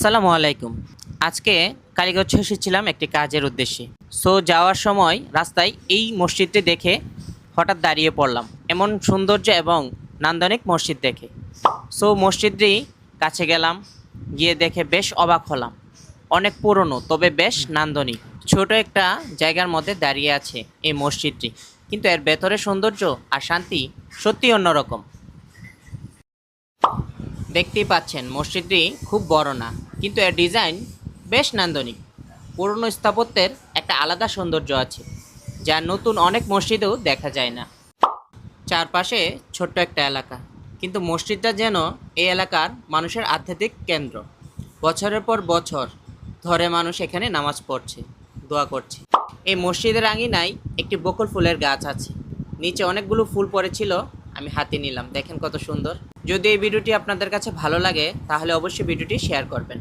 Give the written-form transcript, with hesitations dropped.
আসসালামু আলাইকুম। আজকে কালীগঞ্জ এসেছিলাম একটি কাজের উদ্দেশ্যে। সো যাওয়ার সময় রাস্তায় এই মসজিদটি দেখে হঠাৎ দাঁড়িয়ে পড়লাম। এমন সৌন্দর্য এবং নান্দনিক মসজিদ দেখে। সো মসজিদটি কাছে গেলাম, গিয়ে দেখে বেশ অবাক হলাম। অনেক পুরনো তবে বেশ নান্দনিক। ছোট একটা জায়গার মধ্যে দাঁড়িয়ে আছে এই মসজিদটি, কিন্তু এর ভেতরে সৌন্দর্য আর শান্তি সত্যি অন্যরকম। দেখতেই পাচ্ছেন মসজিদটি খুব বড় না, কিন্তু এর ডিজাইন বেশ নান্দনিক। পুরনো স্থাপত্যের একটা আলাদা সৌন্দর্য আছে, যা নতুন অনেক মসজিদেও দেখা যায় না। চারপাশে ছোট্ট একটা এলাকা, কিন্তু মসজিদটা যেন এই এলাকার মানুষের আধ্যাত্মিক কেন্দ্র। বছরের পর বছর ধরে মানুষ এখানে নামাজ পড়ছে, দোয়া করছে। এই মসজিদের আঙিনায় একটি বকুল ফুলের গাছ আছে, নিচে অনেকগুলো ফুল পড়েছিল, আমি হাতে নিলাম। দেখেন কত সুন্দর। যদি এই ভিডিওটি আপনাদের কাছে ভালো লাগে তাহলে অবশ্যই ভিডিওটি শেয়ার করবেন।